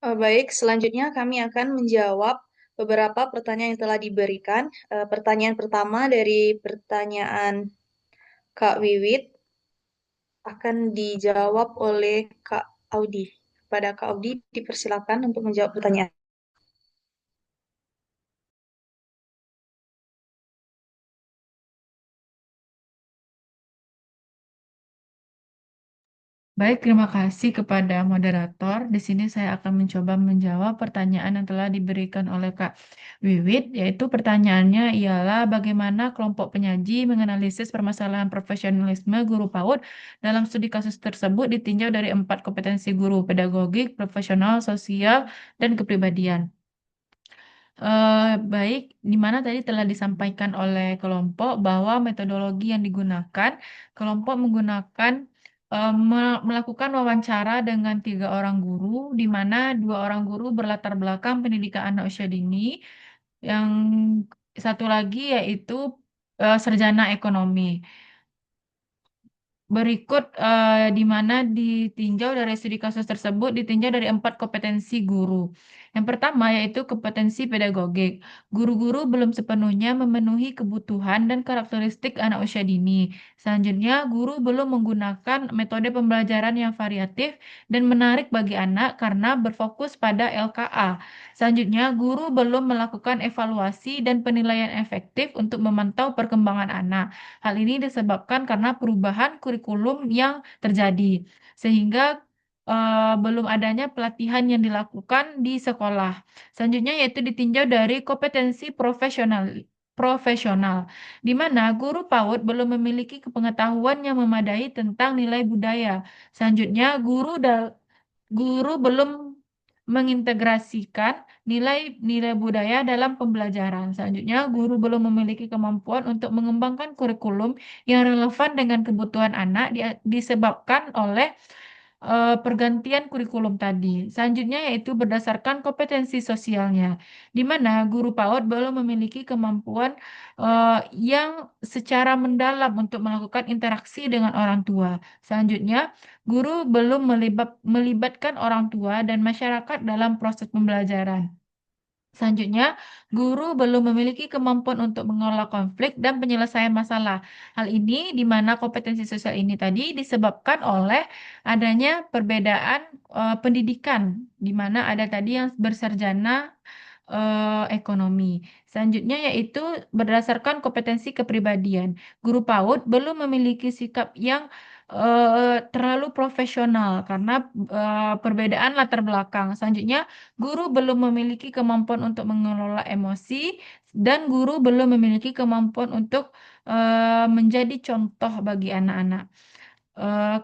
Baik, selanjutnya kami akan menjawab beberapa pertanyaan yang telah diberikan. Pertanyaan pertama dari pertanyaan Kak Wiwit akan dijawab oleh Kak Audi. Pada Kak Audi dipersilakan untuk menjawab pertanyaan. Baik, terima kasih kepada moderator. Di sini saya akan mencoba menjawab pertanyaan yang telah diberikan oleh Kak Wiwit, yaitu pertanyaannya ialah bagaimana kelompok penyaji menganalisis permasalahan profesionalisme guru PAUD dalam studi kasus tersebut ditinjau dari 4 kompetensi guru, pedagogik, profesional, sosial, dan kepribadian. Baik, di mana tadi telah disampaikan oleh kelompok bahwa metodologi yang digunakan, kelompok menggunakan melakukan wawancara dengan 3 orang guru, di mana 2 orang guru berlatar belakang pendidikan anak usia dini, yang satu lagi yaitu sarjana ekonomi. Berikut di mana ditinjau dari studi kasus tersebut ditinjau dari 4 kompetensi guru. Yang pertama yaitu kompetensi pedagogik. Guru-guru belum sepenuhnya memenuhi kebutuhan dan karakteristik anak usia dini. Selanjutnya, guru belum menggunakan metode pembelajaran yang variatif dan menarik bagi anak karena berfokus pada LKA. Selanjutnya, guru belum melakukan evaluasi dan penilaian efektif untuk memantau perkembangan anak. Hal ini disebabkan karena perubahan kurikulum yang terjadi, sehingga belum adanya pelatihan yang dilakukan di sekolah. Selanjutnya yaitu ditinjau dari kompetensi profesional, di mana guru PAUD belum memiliki pengetahuan yang memadai tentang nilai budaya. Selanjutnya, guru belum mengintegrasikan nilai-nilai budaya dalam pembelajaran. Selanjutnya, guru belum memiliki kemampuan untuk mengembangkan kurikulum yang relevan dengan kebutuhan anak disebabkan oleh pergantian kurikulum tadi. Selanjutnya yaitu berdasarkan kompetensi sosialnya, di mana guru PAUD belum memiliki kemampuan yang secara mendalam untuk melakukan interaksi dengan orang tua. Selanjutnya, guru belum melibatkan orang tua dan masyarakat dalam proses pembelajaran. Selanjutnya, guru belum memiliki kemampuan untuk mengelola konflik dan penyelesaian masalah. Hal ini di mana kompetensi sosial ini tadi disebabkan oleh adanya perbedaan pendidikan, di mana ada tadi yang bersarjana ekonomi. Selanjutnya yaitu berdasarkan kompetensi kepribadian. Guru PAUD belum memiliki sikap yang terlalu profesional karena perbedaan latar belakang. Selanjutnya, guru belum memiliki kemampuan untuk mengelola emosi dan guru belum memiliki kemampuan untuk menjadi contoh bagi anak-anak.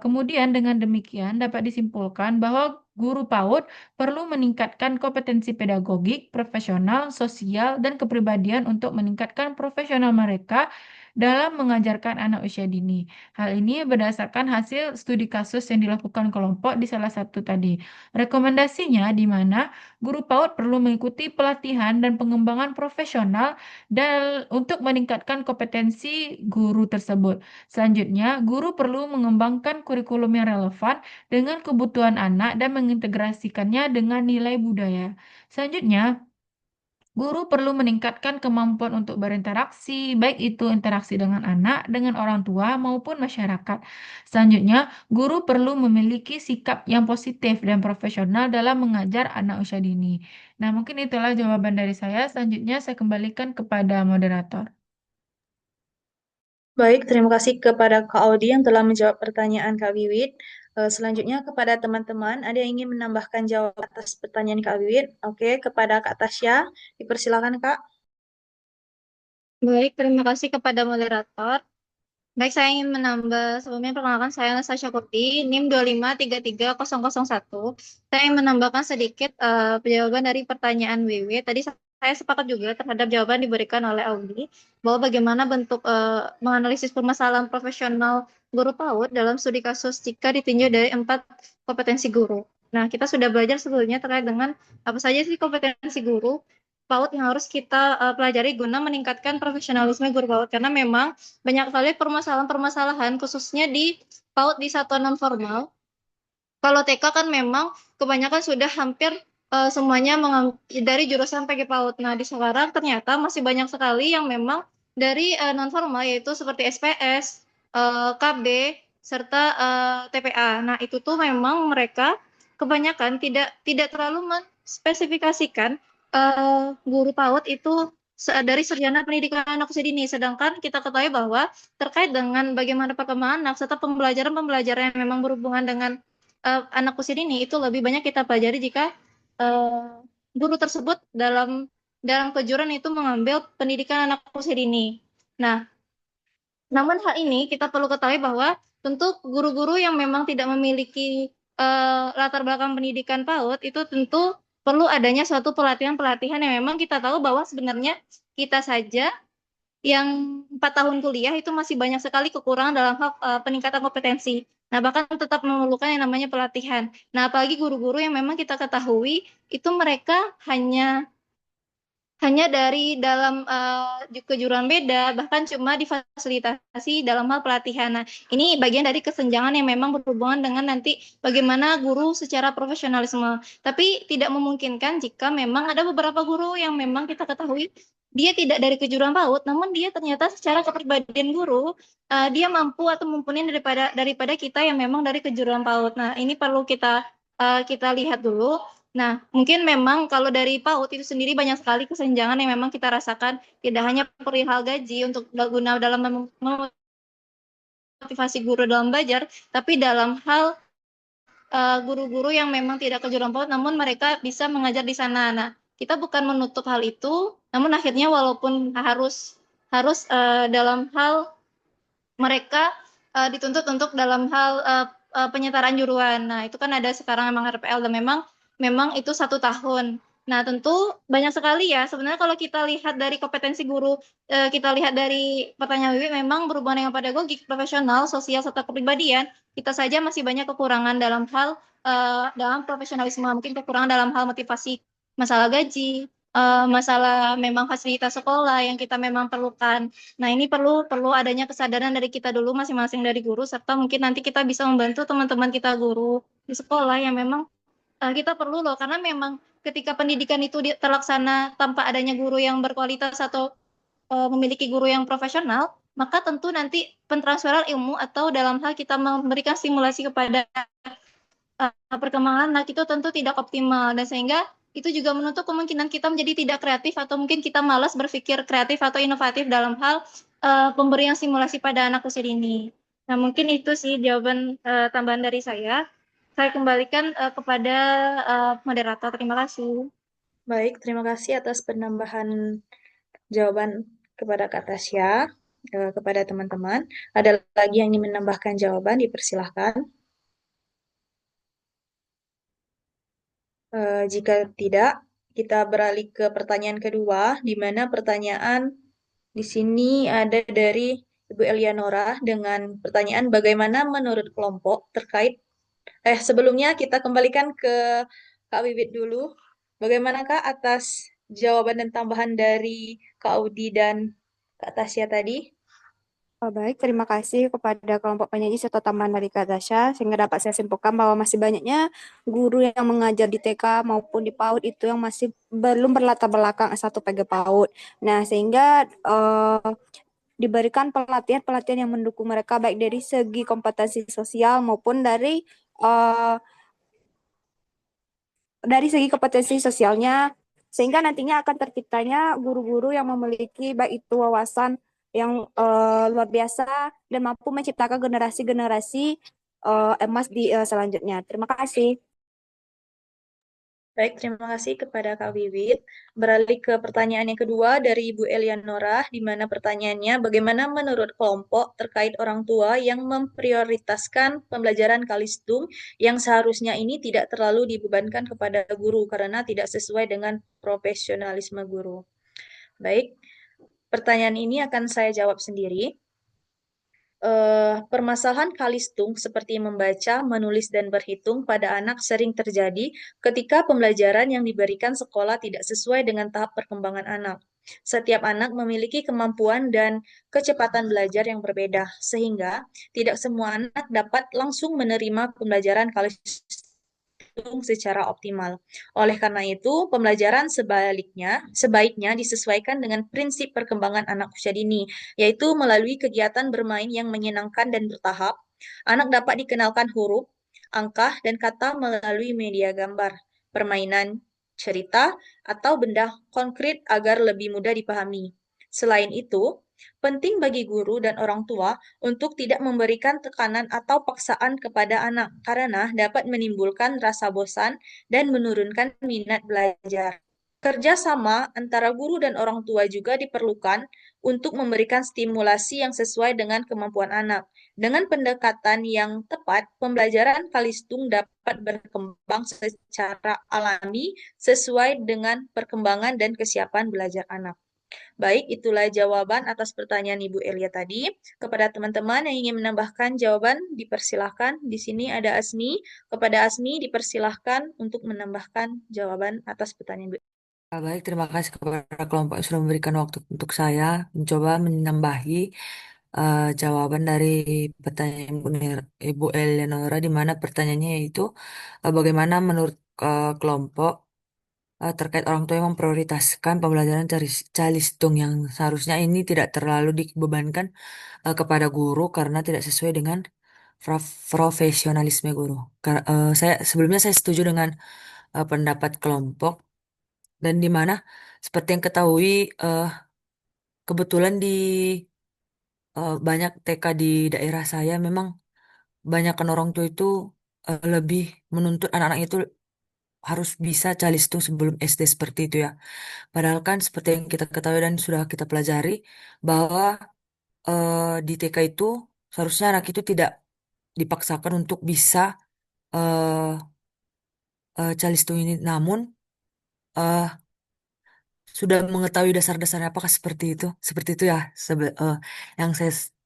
Kemudian dengan demikian dapat disimpulkan bahwa guru PAUD perlu meningkatkan kompetensi pedagogik, profesional, sosial, dan kepribadian untuk meningkatkan profesional mereka dalam mengajarkan anak usia dini. Hal ini berdasarkan hasil studi kasus yang dilakukan kelompok di salah satu tadi. Rekomendasinya di mana guru PAUD perlu mengikuti pelatihan dan pengembangan profesional dan untuk meningkatkan kompetensi guru tersebut. Selanjutnya, guru perlu mengembangkan kurikulum yang relevan dengan kebutuhan anak dan mengintegrasikannya dengan nilai budaya. Selanjutnya, guru perlu meningkatkan kemampuan untuk berinteraksi, baik itu interaksi dengan anak, dengan orang tua, maupun masyarakat. Selanjutnya, guru perlu memiliki sikap yang positif dan profesional dalam mengajar anak usia dini. Nah, mungkin itulah jawaban dari saya. Selanjutnya, saya kembalikan kepada moderator. Baik, terima kasih kepada Kak Audi yang telah menjawab pertanyaan Kak Wiwit. Selanjutnya kepada teman-teman, ada yang ingin menambahkan jawaban atas pertanyaan Kak Wiwit? Oke, kepada Kak Tasya, dipersilakan Kak. Baik, terima kasih kepada moderator. Baik, saya ingin menambah sebelumnya perkenalkan saya Natasha Kurti, NIM 2533001. Saya ingin menambahkan sedikit jawaban dari pertanyaan WW. Tadi saya sepakat juga terhadap jawaban diberikan oleh Audi bahwa bagaimana bentuk menganalisis permasalahan profesional guru PAUD dalam studi kasus jika ditinjau dari 4 kompetensi guru. Nah, kita sudah belajar sebelumnya terkait dengan apa saja sih kompetensi guru PAUD yang harus kita pelajari guna meningkatkan profesionalisme guru PAUD karena memang banyak sekali permasalahan-permasalahan khususnya di PAUD di satuan non formal. Kalau TK kan memang kebanyakan sudah hampir semuanya dari jurusan PG PAUD. Nah, di sekarang ternyata masih banyak sekali yang memang dari non formal, yaitu seperti SPS, KB, serta TPA. Nah, itu tuh memang mereka kebanyakan tidak terlalu menspesifikasikan guru PAUD itu dari sarjana pendidikan anak usia dini. Sedangkan kita ketahui bahwa terkait dengan bagaimana perkembangan anak serta pembelajaran-pembelajaran yang memang berhubungan dengan anak usia dini itu lebih banyak kita pelajari jika eh, guru tersebut dalam kejuruan itu mengambil pendidikan anak usia dini. Nah, namun hal ini kita perlu ketahui bahwa tentu guru-guru yang memang tidak memiliki latar belakang pendidikan PAUD itu tentu perlu adanya suatu pelatihan-pelatihan yang memang kita tahu bahwa sebenarnya kita saja yang 4 tahun kuliah itu masih banyak sekali kekurangan dalam hal peningkatan kompetensi. Nah, bahkan tetap memerlukan yang namanya pelatihan. Nah, apalagi guru-guru yang memang kita ketahui itu mereka hanya hanya dari dalam kejuruan beda, bahkan cuma difasilitasi dalam hal pelatihan. Nah, ini bagian dari kesenjangan yang memang berhubungan dengan nanti bagaimana guru secara profesionalisme. Tapi tidak memungkinkan jika memang ada beberapa guru yang memang kita ketahui dia tidak dari kejuruan PAUD, namun dia ternyata secara kepribadian guru dia mampu atau mumpuni daripada kita yang memang dari kejuruan PAUD. Nah, ini perlu kita lihat dulu. Nah, mungkin memang kalau dari PAUD itu sendiri banyak sekali kesenjangan yang memang kita rasakan, tidak hanya perihal gaji untuk guna dalam memotivasi guru dalam belajar, tapi dalam hal guru-guru yang memang tidak kejuruan PAUD, namun mereka bisa mengajar di sana. Nah, kita bukan menutup hal itu, namun akhirnya walaupun harus harus dalam hal mereka dituntut untuk dalam hal penyetaraan juruan. Nah, itu kan ada sekarang memang RPL dan memang itu 1 tahun. Nah, tentu banyak sekali ya. Sebenarnya kalau kita lihat dari kompetensi guru, kita lihat dari pertanyaan Wiwi, memang berhubungan dengan pedagogik, profesional, sosial, serta kepribadian, kita saja masih banyak kekurangan dalam hal dalam profesionalisme, mungkin kekurangan dalam hal motivasi, masalah gaji, masalah memang fasilitas sekolah yang kita memang perlukan. Nah, ini perlu adanya kesadaran dari kita dulu masing-masing dari guru, serta mungkin nanti kita bisa membantu teman-teman kita guru di sekolah yang memang kita perlu loh, karena memang ketika pendidikan itu terlaksana tanpa adanya guru yang berkualitas atau memiliki guru yang profesional, maka tentu nanti pentransferan ilmu atau dalam hal kita memberikan stimulasi kepada perkembangan anak itu tentu tidak optimal, dan sehingga itu juga menutup kemungkinan kita menjadi tidak kreatif atau mungkin kita malas berpikir kreatif atau inovatif dalam hal pemberian simulasi pada anak usia dini. Nah, mungkin itu sih jawaban tambahan dari saya. Saya kembalikan kepada moderator. Terima kasih. Baik, terima kasih atas penambahan jawaban kepada Kak Tasya, kepada teman-teman. Ada lagi yang ingin menambahkan jawaban, dipersilahkan. Jika tidak, kita beralih ke pertanyaan kedua, di mana pertanyaan di sini ada dari Ibu Elianora dengan pertanyaan bagaimana menurut kelompok terkait, sebelumnya kita kembalikan ke Kak Wiwit dulu. Bagaimana Kak atas jawaban dan tambahan dari Kak Audi dan Kak Tasya tadi? Oh, baik, terima kasih kepada kelompok penyaji serta tambahan dari Kak Tasya, sehingga dapat saya simpulkan bahwa masih banyaknya guru yang mengajar di TK maupun di PAUD itu yang masih belum berlatar belakang S1 PG PAUD. Nah, sehingga diberikan pelatihan-pelatihan yang mendukung mereka baik dari segi kompetensi sosial maupun eh, dari segi kompetensi sosialnya, sehingga nantinya akan terciptanya guru-guru yang memiliki baik itu wawasan yang luar biasa dan mampu menciptakan generasi-generasi emas di selanjutnya. Terima kasih. Baik, terima kasih kepada Kak Wiwit. Beralih ke pertanyaan yang kedua dari Ibu Elianora, di mana pertanyaannya, bagaimana menurut kelompok terkait orang tua yang memprioritaskan pembelajaran Kalistung yang seharusnya ini tidak terlalu dibebankan kepada guru karena tidak sesuai dengan profesionalisme guru. Baik, pertanyaan ini akan saya jawab sendiri. Permasalahan Kalistung seperti membaca, menulis, dan berhitung pada anak sering terjadi ketika pembelajaran yang diberikan sekolah tidak sesuai dengan tahap perkembangan anak. Setiap anak memiliki kemampuan dan kecepatan belajar yang berbeda, sehingga tidak semua anak dapat langsung menerima pembelajaran Kalistung terhitung secara optimal. Oleh karena itu, pembelajaran sebaiknya disesuaikan dengan prinsip perkembangan anak usia dini, yaitu melalui kegiatan bermain yang menyenangkan dan bertahap. Anak dapat dikenalkan huruf, angka, dan kata melalui media gambar, permainan, cerita, atau benda konkret agar lebih mudah dipahami. Selain itu, penting bagi guru dan orang tua untuk tidak memberikan tekanan atau paksaan kepada anak karena dapat menimbulkan rasa bosan dan menurunkan minat belajar. Kerjasama antara guru dan orang tua juga diperlukan untuk memberikan stimulasi yang sesuai dengan kemampuan anak. Dengan pendekatan yang tepat, pembelajaran kalistung dapat berkembang secara alami sesuai dengan perkembangan dan kesiapan belajar anak. Baik, itulah jawaban atas pertanyaan Ibu Elia tadi. Kepada teman-teman yang ingin menambahkan jawaban, dipersilahkan. Di sini ada Asmi. Kepada Asmi, dipersilahkan untuk menambahkan jawaban atas pertanyaan Ibu. Baik, terima kasih kepada kelompok yang sudah memberikan waktu untuk saya mencoba menambahi jawaban dari pertanyaan Ibu Eleonora, di mana pertanyaannya yaitu bagaimana menurut kelompok terkait orang tua yang memprioritaskan pembelajaran calistung yang seharusnya ini tidak terlalu dibebankan kepada guru karena tidak sesuai dengan profesionalisme guru. Saya setuju dengan pendapat kelompok, dan di mana seperti yang ketahui kebetulan di banyak TK di daerah saya memang banyakkan orang tua itu lebih menuntut anak-anak itu harus bisa calistung sebelum SD seperti itu ya. Padahal kan seperti yang kita ketahui dan sudah kita pelajari bahwa di TK itu seharusnya anak itu tidak dipaksakan untuk bisa calistung ini. Namun eh, sudah mengetahui dasar-dasarnya apakah seperti itu ya.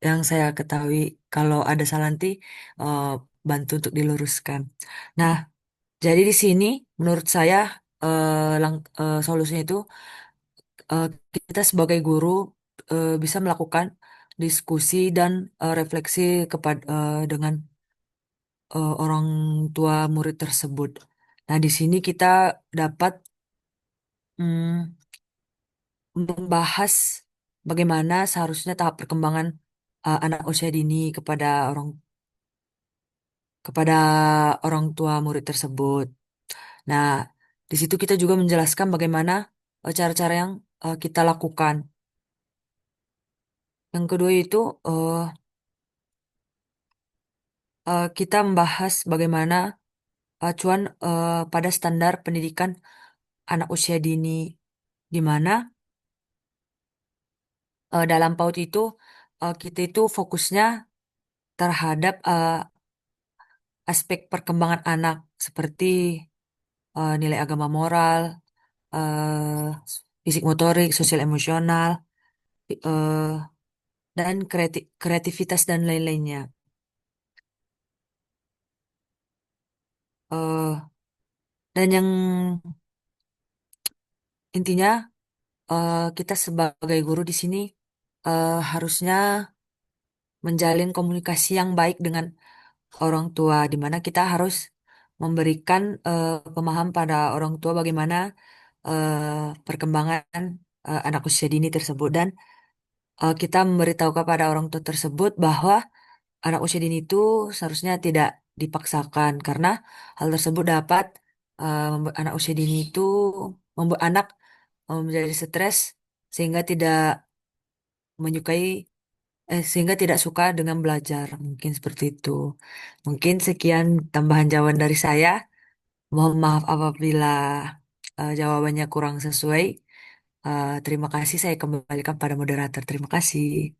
Yang saya ketahui, kalau ada salah nanti eh, bantu untuk diluruskan. Nah, jadi di sini menurut saya solusinya itu eh, kita sebagai guru bisa melakukan diskusi dan refleksi dengan orang tua murid tersebut. Nah, di sini kita dapat mm, membahas bagaimana seharusnya tahap perkembangan anak usia dini kepada orang tua murid tersebut. Nah, di situ kita juga menjelaskan bagaimana cara-cara yang kita lakukan. Yang kedua itu kita membahas bagaimana acuan pada standar pendidikan anak usia dini, di mana dalam PAUD itu kita itu fokusnya terhadap aspek perkembangan anak seperti nilai agama moral, eh, fisik motorik, sosial emosional, eh, dan kreativitas dan lain-lainnya. Eh, dan yang intinya kita sebagai guru di sini harusnya menjalin komunikasi yang baik dengan orang tua, di mana kita harus memberikan pemahaman pada orang tua bagaimana perkembangan anak usia dini tersebut, dan kita memberitahu kepada orang tua tersebut bahwa anak usia dini itu seharusnya tidak dipaksakan karena hal tersebut dapat membuat anak usia dini itu membuat anak menjadi stres sehingga tidak menyukai sehingga tidak suka dengan belajar, mungkin seperti itu. Mungkin sekian tambahan jawaban dari saya. Mohon maaf apabila jawabannya kurang sesuai. Terima kasih, saya kembalikan pada moderator. Terima kasih.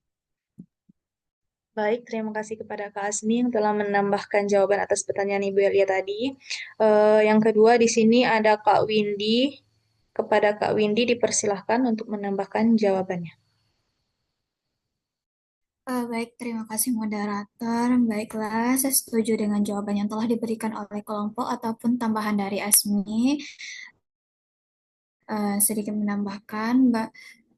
Baik, terima kasih kepada Kak Asmi yang telah menambahkan jawaban atas pertanyaan Ibu Elia tadi. Yang kedua di sini ada Kak Windy. Kepada Kak Windy dipersilahkan untuk menambahkan jawabannya. Baik, terima kasih moderator. Baiklah, saya setuju dengan jawaban yang telah diberikan oleh kelompok ataupun tambahan dari Asmi. Sedikit menambahkan,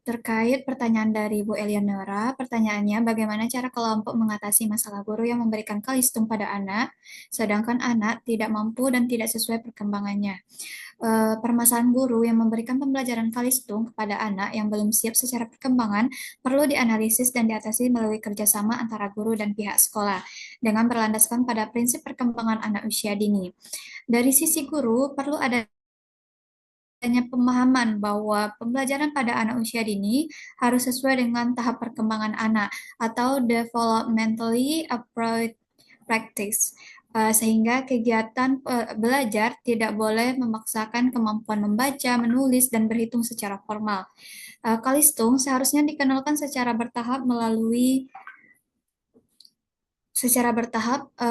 Terkait pertanyaan dari Bu Elianora, pertanyaannya bagaimana cara kelompok mengatasi masalah guru yang memberikan kalistung pada anak, sedangkan anak tidak mampu dan tidak sesuai perkembangannya. Permasalahan guru yang memberikan pembelajaran kalistung kepada anak yang belum siap secara perkembangan perlu dianalisis dan diatasi melalui kerjasama antara guru dan pihak sekolah dengan berlandaskan pada prinsip perkembangan anak usia dini. Dari sisi guru, perlu adanya pemahaman bahwa pembelajaran pada anak usia dini harus sesuai dengan tahap perkembangan anak atau developmentally appropriate practice, sehingga kegiatan belajar tidak boleh memaksakan kemampuan membaca, menulis, dan berhitung secara formal. Kalistung seharusnya dikenalkan secara bertahap melalui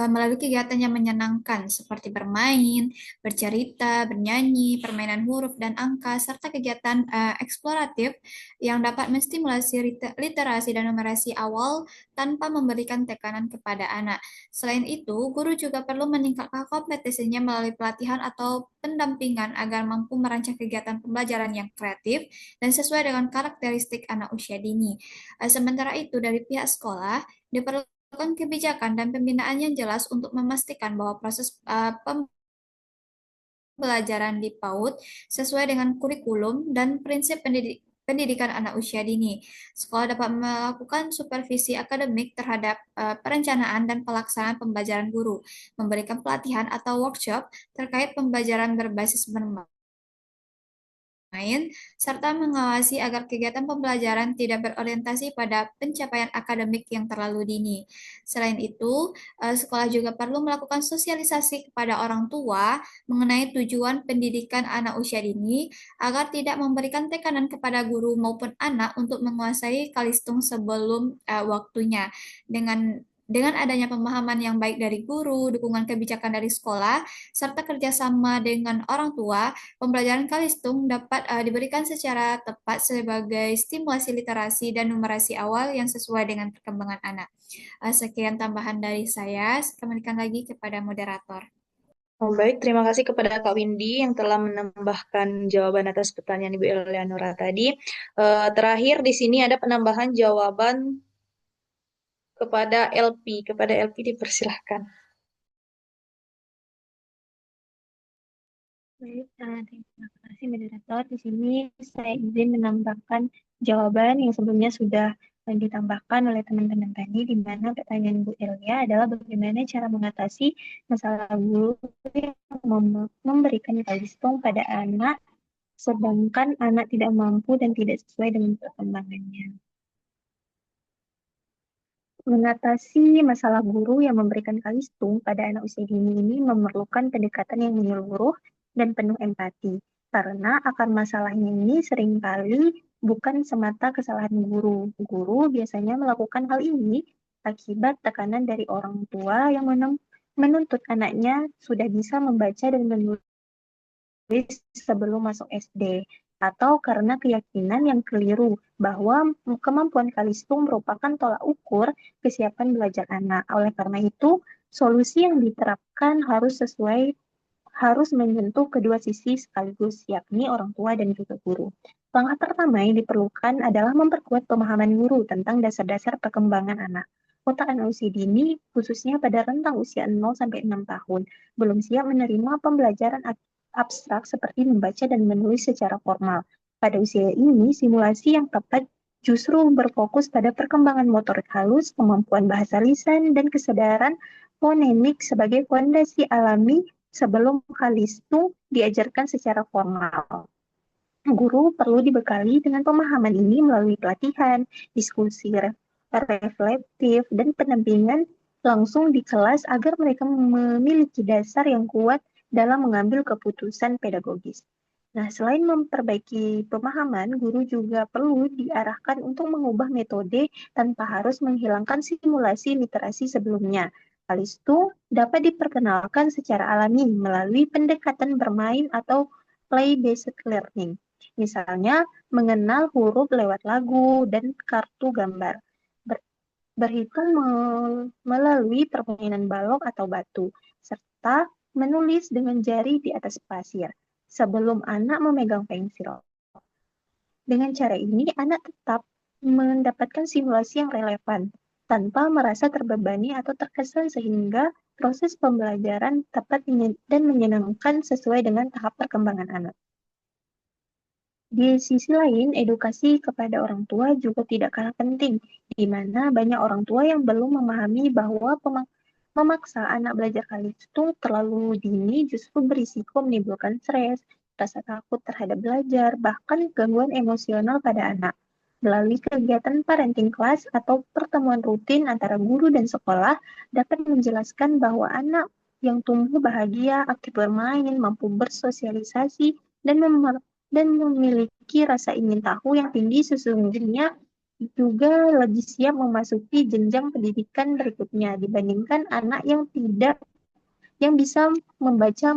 melalui kegiatan yang menyenangkan seperti bermain, bercerita, bernyanyi, permainan huruf dan angka, serta kegiatan eksploratif yang dapat menstimulasi literasi dan numerasi awal tanpa memberikan tekanan kepada anak. Selain itu, guru juga perlu meningkatkan kompetensinya melalui pelatihan atau pendampingan agar mampu merancang kegiatan pembelajaran yang kreatif dan sesuai dengan karakteristik anak usia dini. Sementara itu, dari pihak sekolah, diperlukan kebijakan dan pembinaan yang jelas untuk memastikan bahwa proses pembelajaran di PAUD sesuai dengan kurikulum dan prinsip pendidikan anak usia dini. Sekolah dapat melakukan supervisi akademik terhadap perencanaan dan pelaksanaan pembelajaran guru, memberikan pelatihan atau workshop terkait pembelajaran berbasis bermain, serta mengawasi agar kegiatan pembelajaran tidak berorientasi pada pencapaian akademik yang terlalu dini. Selain itu, sekolah juga perlu melakukan sosialisasi kepada orang tua mengenai tujuan pendidikan anak usia dini agar tidak memberikan tekanan kepada guru maupun anak untuk menguasai kalistung sebelum waktunya. Dengan adanya pemahaman yang baik dari guru, dukungan kebijakan dari sekolah, serta kerjasama dengan orang tua, pembelajaran kalistung dapat diberikan secara tepat sebagai stimulasi literasi dan numerasi awal yang sesuai dengan perkembangan anak. Sekian tambahan dari saya. Kembalikan lagi kepada moderator. Oh, baik, terima kasih kepada Kak Windy yang telah menambahkan jawaban atas pertanyaan Ibu Eleonora tadi. Terakhir di sini ada penambahan jawaban kepada LP. Kepada LP dipersilahkan. Baik, terima kasih moderator. Di sini saya izin menambahkan jawaban yang sebelumnya sudah ditambahkan oleh teman-teman tadi, di mana pertanyaan Bu Elia adalah bagaimana cara mengatasi masalah guru yang memberikan kalistung pada anak, sedangkan anak tidak mampu dan tidak sesuai dengan perkembangannya. Mengatasi masalah guru yang memberikan kalistung pada anak usia dini ini memerlukan pendekatan yang menyeluruh dan penuh empati. Karena akar masalahnya ini seringkali bukan semata kesalahan guru. Guru biasanya melakukan hal ini akibat tekanan dari orang tua yang menuntut anaknya sudah bisa membaca dan menulis sebelum masuk SD, atau karena keyakinan yang keliru bahwa kemampuan kalistung merupakan tolak ukur kesiapan belajar anak. Oleh karena itu, solusi yang diterapkan harus menyentuh kedua sisi sekaligus, yakni orang tua dan juga guru. Langkah pertama yang diperlukan adalah memperkuat pemahaman guru tentang dasar-dasar perkembangan anak. Otak anak usia dini, khususnya pada rentang usia 0-6 tahun, belum siap menerima pembelajaran abstrak seperti membaca dan menulis secara formal. Pada usia ini, simulasi yang tepat justru berfokus pada perkembangan motorik halus, kemampuan bahasa lisan, dan kesadaran fonemik sebagai fondasi alami sebelum kalistung diajarkan secara formal. Guru perlu dibekali dengan pemahaman ini melalui pelatihan, diskusi reflektif, dan pendampingan langsung di kelas agar mereka memiliki dasar yang kuat dalam mengambil keputusan pedagogis. Nah, selain memperbaiki pemahaman, guru juga perlu diarahkan untuk mengubah metode tanpa harus menghilangkan simulasi literasi sebelumnya. Kalistung dapat diperkenalkan secara alami melalui pendekatan bermain atau play-based learning. Misalnya, mengenal huruf lewat lagu dan kartu gambar. Berhitung melalui permainan balok atau batu, serta menulis dengan jari di atas pasir sebelum anak memegang pensil. Dengan cara ini, anak tetap mendapatkan simulasi yang relevan tanpa merasa terbebani atau terkesan sehingga proses pembelajaran tepat dan menyenangkan sesuai dengan tahap perkembangan anak. Di sisi lain, edukasi kepada orang tua juga tidak kalah penting, di mana banyak orang tua yang belum memahami bahwa memaksa anak belajar kalitung terlalu dini justru berisiko menimbulkan stres, rasa takut terhadap belajar, bahkan gangguan emosional pada anak. Melalui kegiatan parenting class atau pertemuan rutin antara guru dan sekolah dapat menjelaskan bahwa anak yang tumbuh bahagia, aktif bermain, mampu bersosialisasi, dan memiliki rasa ingin tahu yang tinggi sesungguhnya juga lebih siap memasuki jenjang pendidikan berikutnya dibandingkan anak yang bisa membaca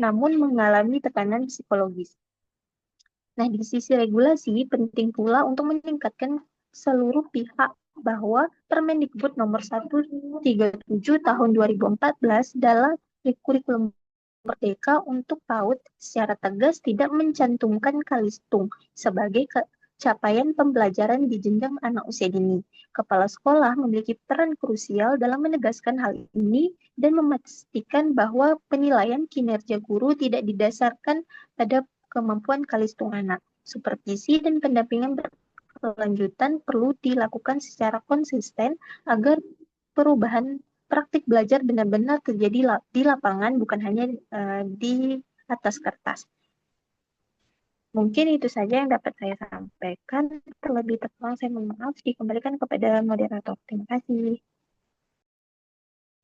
namun mengalami tekanan psikologis. Nah, di sisi regulasi penting pula untuk meningkatkan seluruh pihak bahwa Permendikbud nomor 137 tahun 2014 dalam kurikulum Merdeka untuk PAUD secara tegas tidak mencantumkan Kalistung sebagai capaian pembelajaran di jenjang anak usia dini. Kepala sekolah memiliki peran krusial dalam menegaskan hal ini dan memastikan bahwa penilaian kinerja guru tidak didasarkan pada kemampuan Kalistung anak. Supervisi dan pendampingan berkelanjutan perlu dilakukan secara konsisten agar perubahan praktik belajar benar-benar terjadi di lapangan, bukan hanya di atas kertas. Mungkin itu saja yang dapat saya sampaikan. Terlebih kurang saya mohon maaf, dikembalikan kepada moderator. Terima kasih.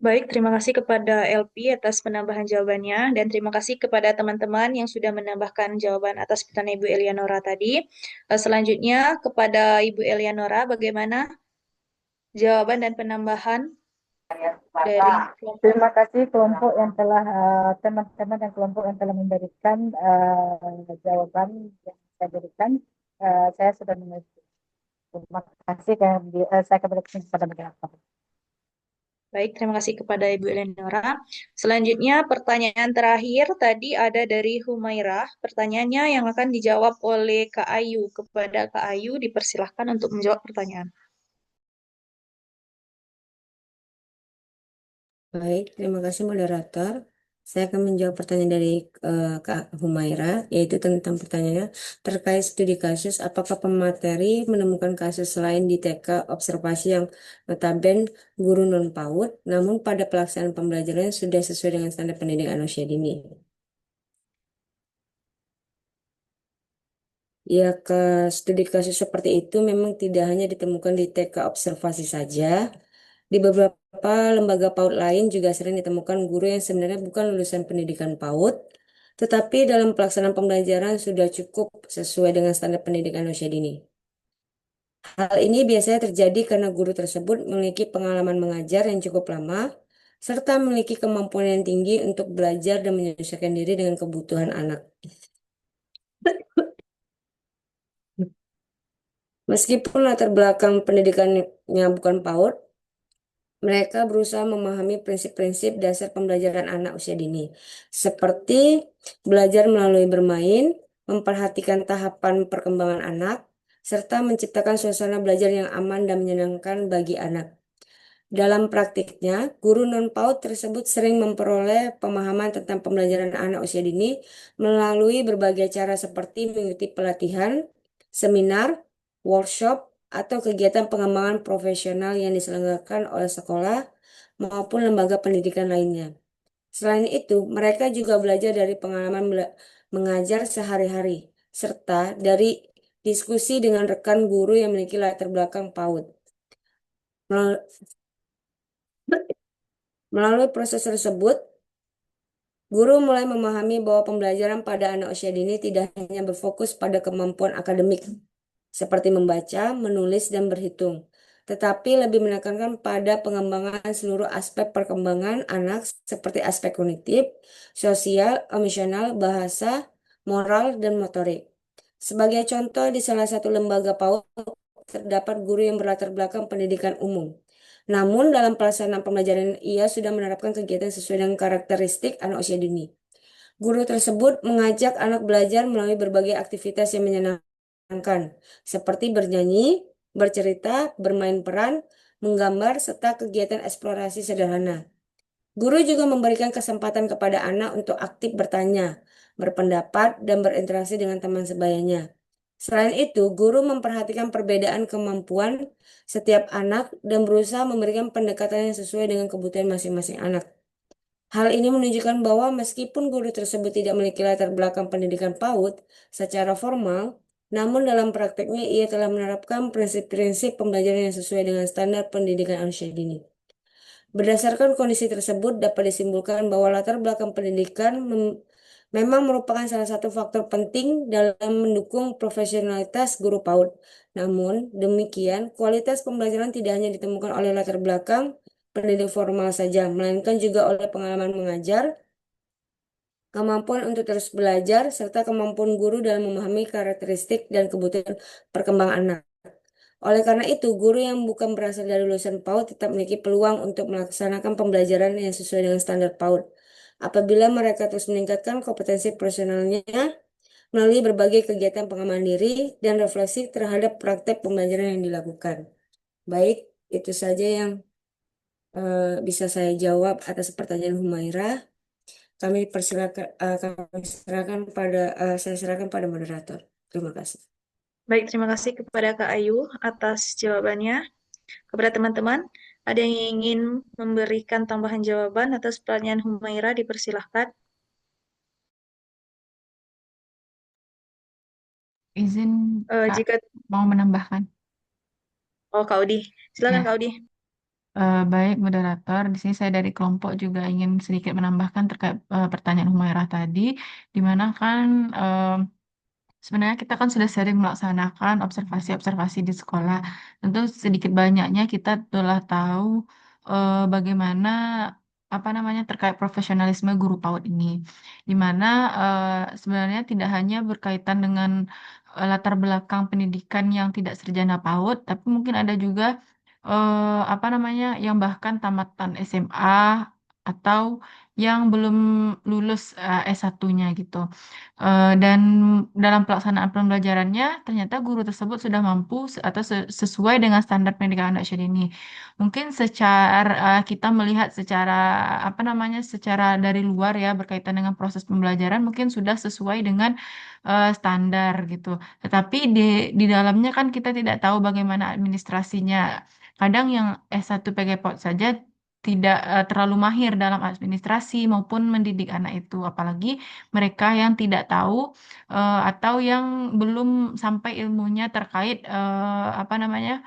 Baik, terima kasih kepada LP atas penambahan jawabannya dan terima kasih kepada teman-teman yang sudah menambahkan jawaban atas pertanyaan Ibu Elianora tadi. Selanjutnya kepada Ibu Elianora, bagaimana jawaban dan penambahan dari kelompok? Terima kasih kelompok yang telah teman-teman dan kelompok yang telah memberikan jawaban yang saya berikan. Saya sudah mengerti. Terima kasih dan saya kembalikan kepada moderator. Baik, terima kasih kepada Ibu Eleonora. Selanjutnya pertanyaan terakhir tadi ada dari Humairah. Pertanyaannya yang akan dijawab oleh Kak Ayu. Kepada Kak Ayu dipersilahkan untuk menjawab pertanyaan. Baik, terima kasih moderator. Saya akan menjawab pertanyaan dari Kak Humaira, yaitu tentang pertanyaannya terkait studi kasus, apakah pemateri menemukan kasus lain di TK observasi yang notabene guru non-PAUD, namun pada pelaksanaan pembelajaran sudah sesuai dengan standar pendidikan usia dini. Ya, ke studi kasus seperti itu memang tidak hanya ditemukan di TK observasi saja. Di beberapa lembaga PAUD lain juga sering ditemukan guru yang sebenarnya bukan lulusan pendidikan PAUD, tetapi dalam pelaksanaan pembelajaran sudah cukup sesuai dengan standar pendidikan usia dini. Hal ini biasanya terjadi karena guru tersebut memiliki pengalaman mengajar yang cukup lama, serta memiliki kemampuan yang tinggi untuk belajar dan menyesuaikan diri dengan kebutuhan anak. Meskipun latar belakang pendidikannya bukan PAUD, mereka berusaha memahami prinsip-prinsip dasar pembelajaran anak usia dini, seperti belajar melalui bermain, memperhatikan tahapan perkembangan anak, serta menciptakan suasana belajar yang aman dan menyenangkan bagi anak. Dalam praktiknya, guru non-PAUD tersebut sering memperoleh pemahaman tentang pembelajaran anak usia dini melalui berbagai cara seperti mengikuti pelatihan, seminar, workshop, atau kegiatan pengembangan profesional yang diselenggarakan oleh sekolah maupun lembaga pendidikan lainnya. Selain itu, mereka juga belajar dari pengalaman mengajar sehari-hari, serta dari diskusi dengan rekan guru yang memiliki latar belakang PAUD. Melalui proses tersebut, guru mulai memahami bahwa pembelajaran pada anak usia dini tidak hanya berfokus pada kemampuan akademik, seperti membaca, menulis, dan berhitung, tetapi lebih menekankan pada pengembangan seluruh aspek perkembangan anak seperti aspek kognitif, sosial, emosional, bahasa, moral, dan motorik. Sebagai contoh, di salah satu lembaga PAUD terdapat guru yang berlatar belakang pendidikan umum. Namun dalam pelaksanaan pembelajaran ia sudah menerapkan kegiatan sesuai dengan karakteristik anak usia dini. Guru tersebut mengajak anak belajar melalui berbagai aktivitas yang menyenangkan menyenangkan, seperti bernyanyi, bercerita, bermain peran, menggambar, serta kegiatan eksplorasi sederhana. Guru juga memberikan kesempatan kepada anak untuk aktif bertanya, berpendapat, dan berinteraksi dengan teman sebayanya. Selain itu, guru memperhatikan perbedaan kemampuan setiap anak dan berusaha memberikan pendekatan yang sesuai dengan kebutuhan masing-masing anak. Hal ini menunjukkan bahwa meskipun guru tersebut tidak memiliki latar belakang pendidikan PAUD secara formal, namun dalam prakteknya ia telah menerapkan prinsip-prinsip pembelajaran yang sesuai dengan standar pendidikan usia dini. Berdasarkan kondisi tersebut, dapat disimpulkan bahwa latar belakang pendidikan memang merupakan salah satu faktor penting dalam mendukung profesionalitas guru PAUD. Namun, demikian, kualitas pembelajaran tidak hanya ditemukan oleh latar belakang pendidik formal saja, melainkan juga oleh pengalaman mengajar, kemampuan untuk terus belajar, serta kemampuan guru dalam memahami karakteristik dan kebutuhan perkembangan anak. Oleh karena itu, guru yang bukan berasal dari lulusan PAUD tetap memiliki peluang untuk melaksanakan pembelajaran yang sesuai dengan standar PAUD. Apabila mereka terus meningkatkan kompetensi profesionalnya melalui berbagai kegiatan pengembangan diri dan refleksi terhadap praktek pembelajaran yang dilakukan. Baik, itu saja yang bisa saya jawab atas pertanyaan Humaira. Saya serahkan pada moderator. Terima kasih. Baik, terima kasih kepada Kak Ayu atas jawabannya. Kepada teman-teman, ada yang ingin memberikan tambahan jawaban atas pertanyaan Humaira, dipersilahkan. Izin Kak Jika mau menambahkan. Kak Udi, silakan Ya. Kak Udi. Baik, moderator. Di sini saya dari kelompok juga ingin sedikit menambahkan terkait pertanyaan Humairah tadi, di mana kan sebenarnya kita kan sudah sering melaksanakan observasi-observasi di sekolah. Tentu sedikit banyaknya kita telah tahu bagaimana apa namanya terkait profesionalisme guru PAUD ini, di mana sebenarnya tidak hanya berkaitan dengan latar belakang pendidikan yang tidak sarjana PAUD, tapi mungkin ada juga apa namanya yang bahkan tamatan SMA atau yang belum lulus S1-nya gitu. Dan dalam pelaksanaan pembelajarannya, ternyata guru tersebut sudah mampu atau sesuai dengan standar pendidikan anak usia dini. Mungkin secara kita melihat secara apa namanya, secara dari luar ya berkaitan dengan proses pembelajaran mungkin sudah sesuai dengan standar gitu. Tetapi di dalamnya kan kita tidak tahu bagaimana administrasinya. Kadang yang S1 PGPOD saja tidak terlalu mahir dalam administrasi maupun mendidik anak itu, apalagi mereka yang tidak tahu atau yang belum sampai ilmunya terkait apa namanya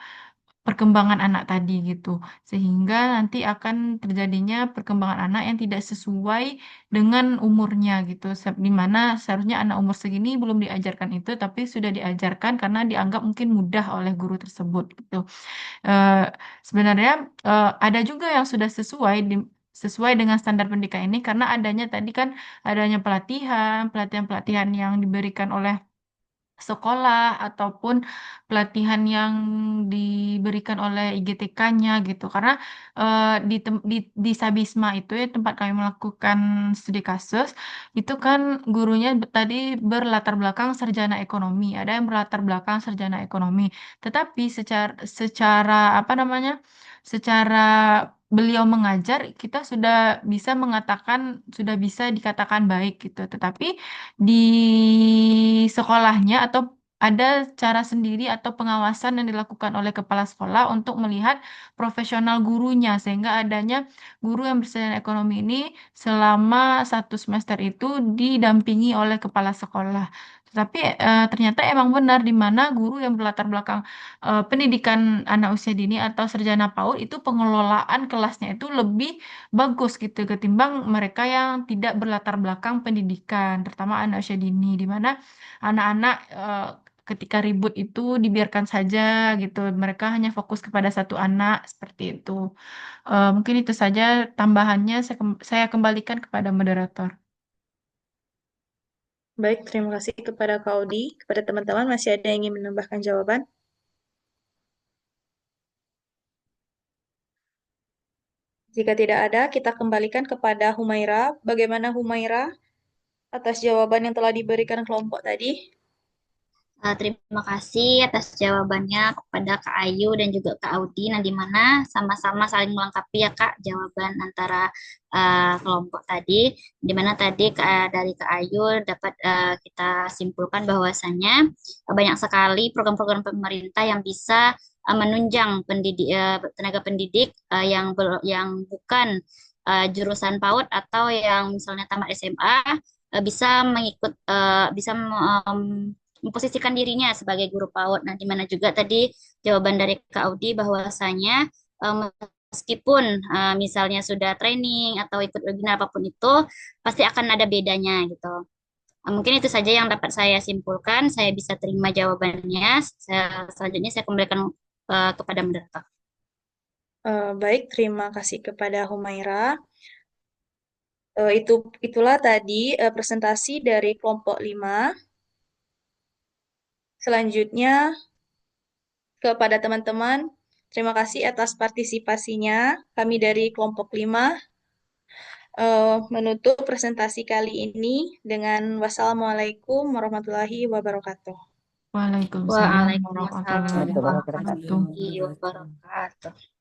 perkembangan anak tadi gitu, sehingga nanti akan terjadinya perkembangan anak yang tidak sesuai dengan umurnya gitu, di mana seharusnya anak umur segini belum diajarkan itu, tapi sudah diajarkan karena dianggap mungkin mudah oleh guru tersebut gitu. Eh, Sebenarnya ada juga yang sudah sesuai dengan standar pendidikan ini karena adanya tadi kan adanya pelatihan-pelatihan yang diberikan oleh sekolah ataupun pelatihan yang diberikan oleh IGTK-nya gitu. Karena di Sabisma itu ya tempat kami melakukan studi kasus itu kan gurunya tadi berlatar belakang sarjana ekonomi, ada yang berlatar belakang sarjana ekonomi. Tetapi secara apa namanya? Secara beliau mengajar kita sudah bisa mengatakan sudah bisa dikatakan baik gitu. Tetapi di sekolahnya atau ada cara sendiri atau pengawasan yang dilakukan oleh kepala sekolah untuk melihat profesional gurunya sehingga adanya guru yang bersarjana ekonomi ini selama 1 semester itu didampingi oleh kepala sekolah. Tetapi ternyata emang benar di mana guru yang berlatar belakang pendidikan anak usia dini atau sarjana PAUD itu pengelolaan kelasnya itu lebih bagus gitu ketimbang mereka yang tidak berlatar belakang pendidikan, terutama anak usia dini, di mana anak-anak ketika ribut itu dibiarkan saja gitu, mereka hanya fokus kepada satu anak seperti itu. Mungkin itu saja tambahannya, saya kembalikan kepada moderator. Baik, terima kasih kepada Kak Udi. Kepada teman-teman, masih ada yang ingin menambahkan jawaban? Jika tidak ada, kita kembalikan kepada Humaira. Bagaimana Humaira atas jawaban yang telah diberikan kelompok tadi? Terima kasih atas jawabannya kepada Kak Ayu dan juga Kak Audi. Nah, di mana sama-sama saling melengkapi ya Kak jawaban antara kelompok tadi. Di mana tadi dari Kak Ayu dapat kita simpulkan bahwasannya banyak sekali program-program pemerintah yang bisa menunjang tenaga pendidik yang bukan jurusan PAUD atau yang misalnya tamat SMA bisa mengikut bisa memposisikan dirinya sebagai guru PAUD. Nah, di mana juga tadi jawaban dari Kak Audi bahwasanya meskipun misalnya sudah training atau ikut webinar apapun itu, pasti akan ada bedanya gitu. Mungkin itu saja yang dapat saya simpulkan. Saya bisa terima jawabannya. Selanjutnya saya kembalikan kepada moderator. Baik, terima kasih kepada Humaira. Itulah tadi presentasi dari kelompok 5. Selanjutnya, kepada teman-teman, terima kasih atas partisipasinya. Kami dari kelompok 5 menutup presentasi kali ini dengan wassalamualaikum warahmatullahi wabarakatuh. Waalaikumsalam Waalaikumsalam warahmatullahi wabarakatuh. warahmatullahi wabarakatuh.